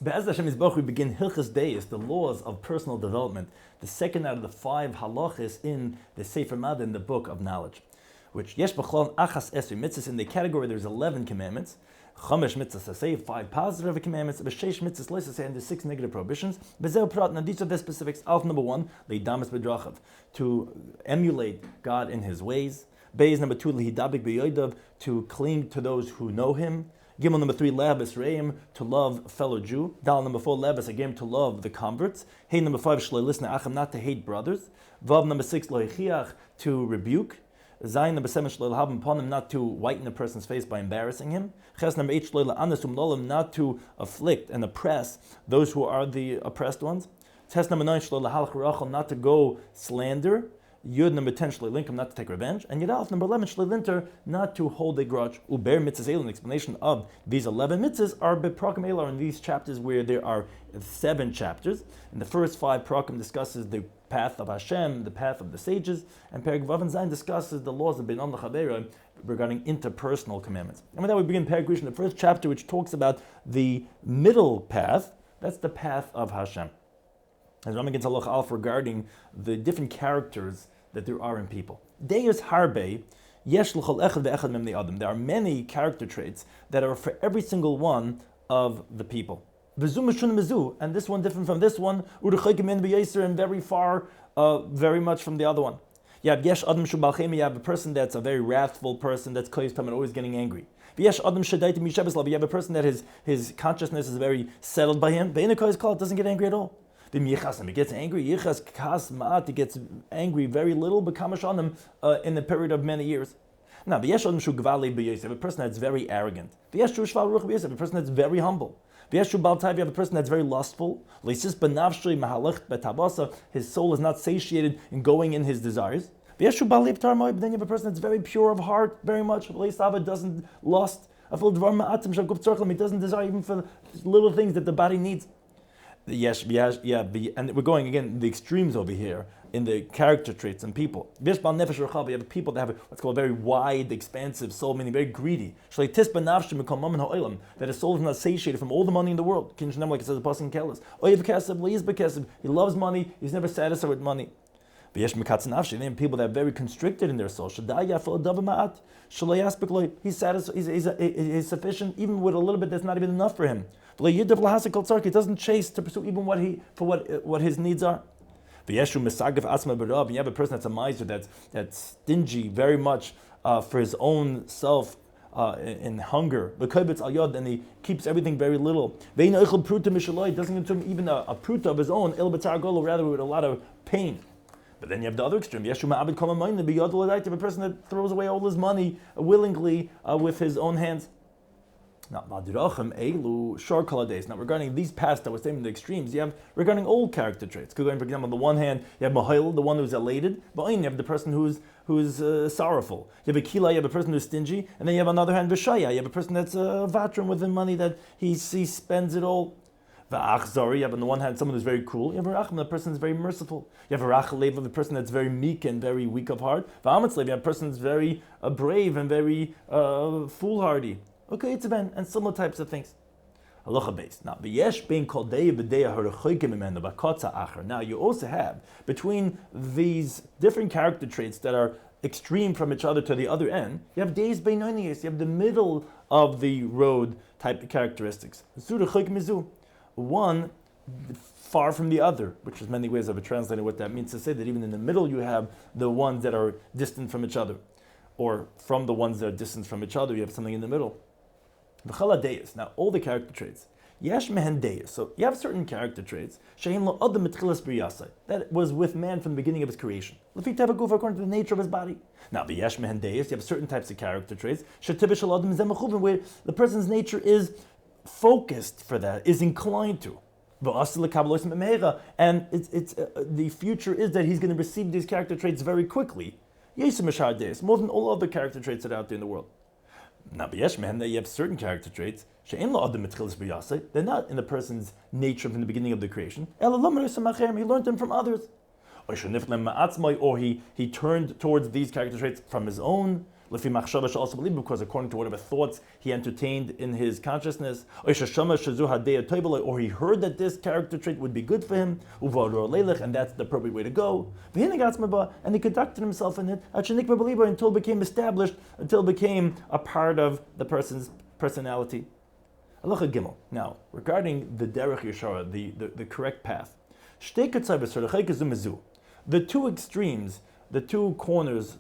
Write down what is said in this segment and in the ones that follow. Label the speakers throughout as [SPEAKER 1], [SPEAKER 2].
[SPEAKER 1] Be'ez Hashem Yisborach, we begin Hilchos Deis, the laws of personal development, the second out of the 5 halachos in the Sefer Mad, in the book of knowledge, which yesh b'chlon achas esri mitzvahs, in the category there's 11 commandments, chamesh mitzvahs say 5 positive commandments, b'sheish mitzvahs lois say, and there's 6 negative prohibitions. B'zeu prat, now these are the specifics. Alf number 1, leidamas b'drachav, to emulate God in His ways. Beis number 2, lihidabik b'yodav, to cling to those who know Him. Gimel number 3, Lehabis Reim, to love fellow Jew. Dal number 4, Lehabis again, to love the converts. Hey number 5, Shloi Lisna Achim, not to hate brothers. Vav number 6, Loichiach, to rebuke. Zayin number 7, Shloi Lahabim Ponim, not to whiten a person's face by embarrassing him. Ches number 8, Shloi La'anas Umlolim, not to afflict and oppress those who are the oppressed ones. Tes number 9, Shloi Lahalach Rachel, not to go slander. Yud number 10, Shloi Linkum, not to take revenge. And Yud Aleph number 11, Shloi Linter, not to hold a grudge. Uber mitzvahs, an explanation of these 11 mitzvahs are beprakim elar, in these chapters where there are 7 chapters. In the first 5, prakim discusses the path of Hashem, the path of the sages, and Perek Vav and Zayin discusses the laws of Beinam L'Chavera regarding interpersonal commandments. And with that we begin Perek Rishon, the first chapter, which talks about the middle path. That's the path of Hashem. As Rambam gets halach alf regarding the different characters that there are in people. Deyus harbe, yesh l'chol echad ve'echad mem adam. There are many character traits that are for every single one of the people. V'zu meshun mezu, and this one different from this one. U'rechokim min b'yaser, and very far, very much from the other one. You have yesh adam shubal chemi. You have a person that's a very wrathful person, that's koyis tam and always getting angry. V'yesh adam shadaitim yishabes lav. You have a person that his consciousness is very settled by him. Ve'ina koyis kol, doesn't get angry at all. He gets angry. Yichas kas ma'at, he gets angry very little, but kamashanim in a period of many years. Now, v'yesh adam shu gvali b'yosef, a person that's very arrogant. V'yesh shu shval ruch b'yosef, a person that's very humble. V'yesh shu bal taiv, you have a person that's very lustful. Leisis benavshui mahalach betabasa, his soul is not satiated in going in his desires. V'yesh shu bal leib tarmoy, but then you have a person that's very pure of heart, very much. Leisava doesn't lust. He doesn't desire even for little things that the body needs. Yes, and we're going again the extremes over here in the character traits and people. You have people that have what's called a very wide, expansive soul, meaning very greedy. That his soul is not satiated from all the money in the world. Like it says, he loves money, he's never satisfied with money. People that are very constricted in their soul. He's sufficient even with a little bit that's not even enough for him. He doesn't chase to pursue even what his needs are. You have a person that's a miser, that's stingy very much for his own self in hunger. And he keeps everything very little. He doesn't consume even a pruta of his own, rather with a lot of pain. But then you have the other extreme. A person that throws away all his money willingly with his own hands. Now, regarding these paths that we're saying in the extremes, you have regarding all character traits. For example, on the one hand, you have Mahil, the one who's elated, but you have the person who's sorrowful. You have a Kila, you have a person who's stingy, and then you have on the other hand, Vishaya, you have a person that's vatram with the money that he spends it all. V'achzari, you have on the one hand someone who's very cruel. You have a Racham, the person is very merciful. You have a Rachalev, the person that's very meek and very weak of heart. V'amatzlev, you have a person that's very brave and very foolhardy. Okay, it's ben, and similar types of things. Halacha base. Now, v'yesh bein kol deya v'deya harachoykim imenu b'kotza acher. Now, you also have between these different character traits that are extreme from each other to the other end, you have days beinonius. You have the middle of the road type of characteristics. One far from the other, which is many ways of translating what that means to say that even in the middle you have the ones that are distant from each other, or from the ones that are distant from each other, you have something in the middle. Now, all the character traits. Yesh mehen deis. So you have certain character traits that was with man from the beginning of his creation. According to the nature of his body. Now, yesh mehen deis, you have certain types of character traits where the person's nature is focused for that, is inclined to. And it's the future is that he's going to receive these character traits very quickly. More than all other character traits that are out there in the world. Now, you have certain character traits. They're not in the person's nature from the beginning of the creation. He learned them from others. Or he turned towards these character traits from his own. Lefi machshava shall also believe because according to whatever thoughts he entertained in his consciousness, or he heard that this character trait would be good for him, and that's the appropriate way to go. And he conducted himself in it until it became established, until it became a part of the person's personality. Halacha Gimel. Now, regarding the derech yeshara, the correct path, the two extremes, the two corners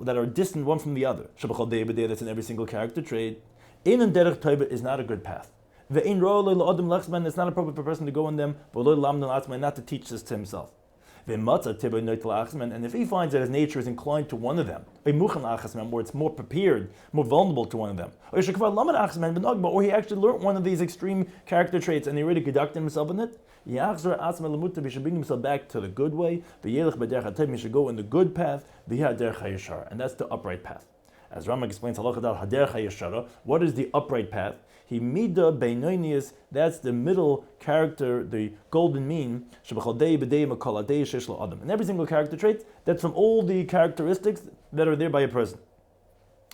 [SPEAKER 1] that are distant one from the other, that's in every single character trait, is not a good path. It's not appropriate for a person to go in them, not to teach this to himself. And if he finds that his nature is inclined to one of them, or it's more prepared, more vulnerable to one of them, or he actually learned one of these extreme character traits and he already conducted himself in it, he should bring himself back to the good way, he should go in the good path, and that's the upright path. As Rambam explains, what is the upright path? He mida beinonius, that's the middle character, the golden mean, in every single character trait, that's from all the characteristics that are there by a person.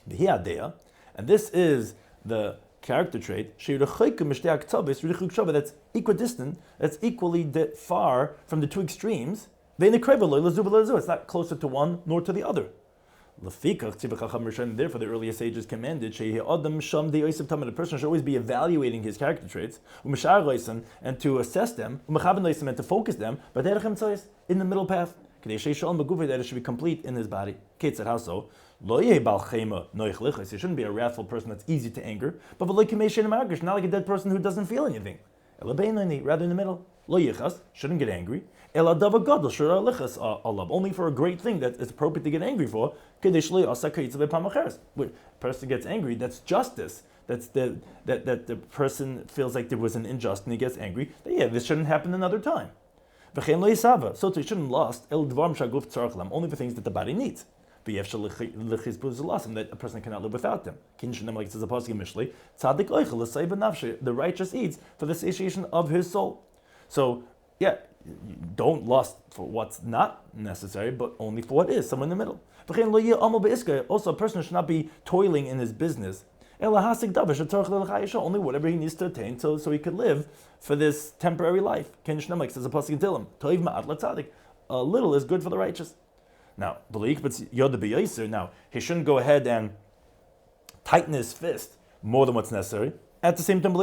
[SPEAKER 1] And this is the character trait, that's equidistant, that's equally far from the two extremes. It's not closer to one nor to the other. Therefore, the earlier sages commanded the person should always be evaluating his character traits and to assess them and to focus them, but in the middle path, that it should be complete in his body. How so? He shouldn't be a wrathful person that's easy to anger, but not like a dead person who doesn't feel anything. Rather in the middle. Shouldn't get angry. Only for a great thing that it's appropriate to get angry for. When a person gets angry, that's justice. That's that the person feels like there was an injustice and he gets angry. This shouldn't happen another time. So he shouldn't lust only for things that the body needs. That a person cannot live without them. Like it says in Mishneh, the righteous eats for the satiation of his soul. So, don't lust for what's not necessary, but only for what is, somewhere in the middle. Also, a person should not be toiling in his business. Only whatever he needs to attain so he could live for this temporary life. Like says a little is good for the righteous. Now, he shouldn't go ahead and tighten his fist more than what's necessary. At the same time,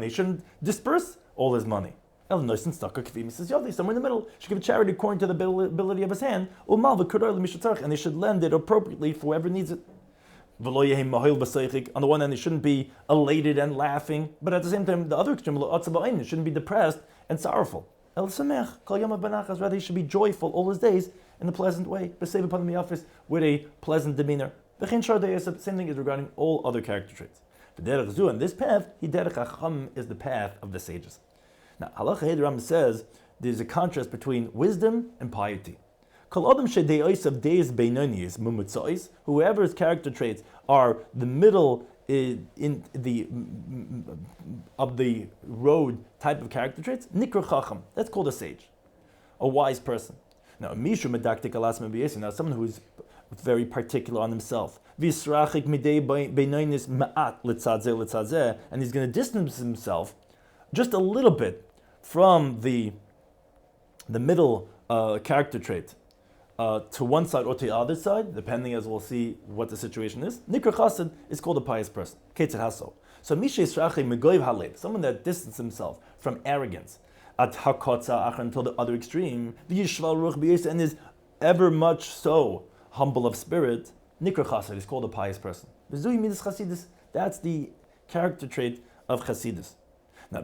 [SPEAKER 1] he shouldn't disperse all his money. Somewhere in the middle, should give charity according to the ability of his hand, and he should lend it appropriately for whoever needs it. On the one hand, he shouldn't be elated and laughing, but at the same time, the other extreme, he shouldn't be depressed and sorrowful. Rather, he should be joyful all his days in a pleasant way, upon the office with a pleasant demeanor. The same thing is regarding all other character traits. And this path, is the path of the sages. Now, Halacha Rambam says there's a contrast between wisdom and piety. Whoever's character traits are the middle in the of the road type of character traits, nikra chacham. That's called a sage, a wise person. Now, now someone who's very particular on himself, and he's going to distance himself just a little bit from the middle character trait to one side or to the other side, depending, as we'll see what the situation is. Nikra chassid is called a pious person. So someone that distances himself from arrogance until the other extreme, and is ever much so humble of spirit, Nikra chassid is called a pious person. That's the character trait of Chasidus. Now,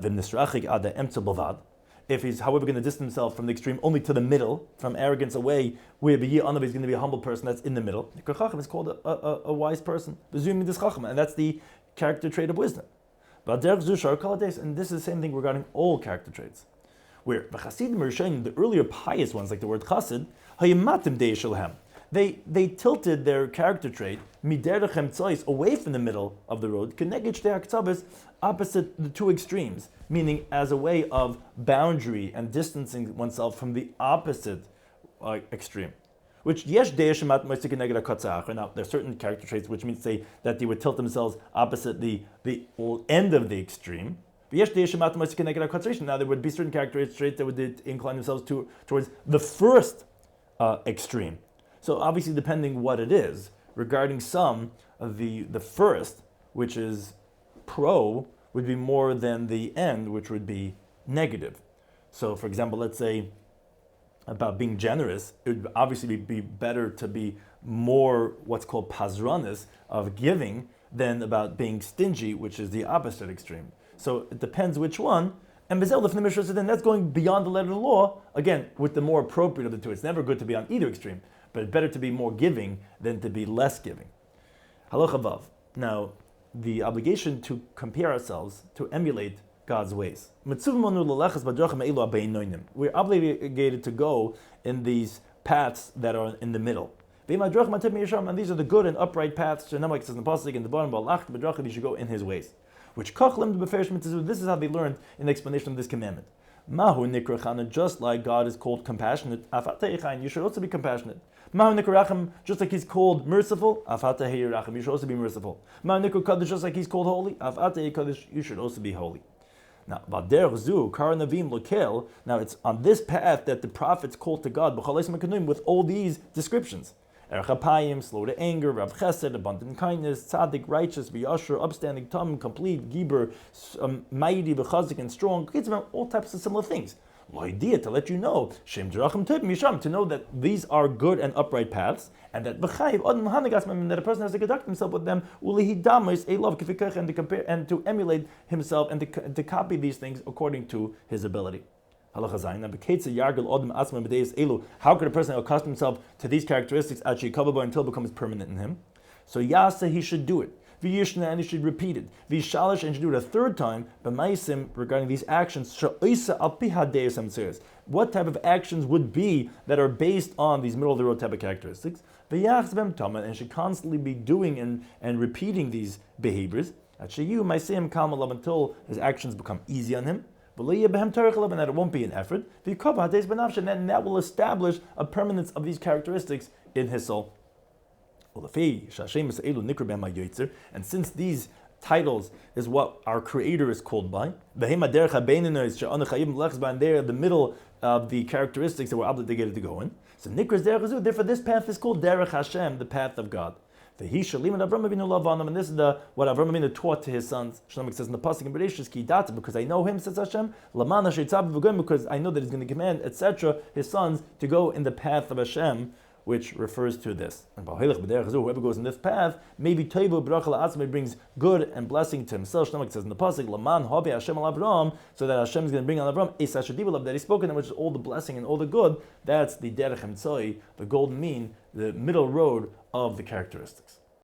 [SPEAKER 1] if he's, however, going to distance himself from the extreme only to the middle, from arrogance away, where he's going to be a humble person that's in the middle, Nikra chacham is called a wise person. And that's the character trait of wisdom. And this is the same thing regarding all character traits. Where the Chasidim Rishonim, the earlier pious ones, like the word Chasid, they tilted their character trait away from the middle of the road, opposite the two extremes, meaning as a way of boundary and distancing oneself from the opposite extreme. which yesh deishamat moisik neged katzach. Now there are certain character traits which means say that they would tilt themselves opposite the end of the extreme. Now there would be certain character traits that would incline themselves towards the first extreme. So obviously depending what it is, regarding some of the first, which is pro, would be more than the end, which would be negative. So for example, let's say about being generous, it would obviously be better to be more what's called pazranis, of giving, than about being stingy, which is the opposite extreme. So it depends which one. And then that's going beyond the letter of the law, again, with the more appropriate of the two. It's never good to be on either extreme, but it's better to be more giving than to be less giving. Halacha Vav. Now, the obligation to compare ourselves, to emulate God's ways. We're obligated to go in these paths that are in the middle. And these are the good and upright paths. Like it says in the Pasuk in the bottom, you should go in his ways. Which this is how they learned in the explanation of this commandment. Mahu nikrachana, just like God is called compassionate, you should also be compassionate. Mahu nikracham, just like He's called merciful, you should also be merciful. Mahu nikrachadish, just like He's called holy, you should also be holy. Now, now it's on this path that the prophets called to God with all these descriptions. Erchapayim, slow to anger, Rav Chesed, abundant kindness, tzaddik, righteous, v'yasher, upstanding, tam, complete, giber, mighty, v'chazik, and strong. All types of similar things. Idea to let you know, Shem Drachim Tib Misham, to know that these are good and upright paths, and that that a person has to conduct himself with them, and to compare and to emulate himself and to copy these things according to his ability. How could a person accustom himself to these characteristics until it becomes permanent in him? So Yasa, he should do it. V'yishna, and he should repeat it. V'shalish, and he should do it a third time. B'maisim, regarding these actions, what type of actions would be that are based on these middle of the road type of characteristics? And should constantly be doing and repeating these behaviors. Until his actions become easy on him. And that it won't be an effort. And then that will establish a permanence of these characteristics in his soul. And since these titles is what our Creator is called by, and they are the middle of the characteristics that we're obligated to go in. So therefore this path is called Derech Hashem, the path of God. And this is what Avram Avinu taught to his sons. Shlomo says in the Pasuk in Bereshis, Ki data, because I know him, says Hashem, because I know that he's going to command, etc., his sons to go in the path of Hashem, which refers to this. And whoever goes in this path, maybe Toivu B'rachal brings good and blessing to himself. Shlomo says in the Pasuk, Laman Habi Hashem al Avram, so that Hashem is going to bring on Avram Es Hashadiv that he's spoken, which is all the blessing and all the good. That's the Derech Emtzoi, the golden mean, the middle road of the characteristics.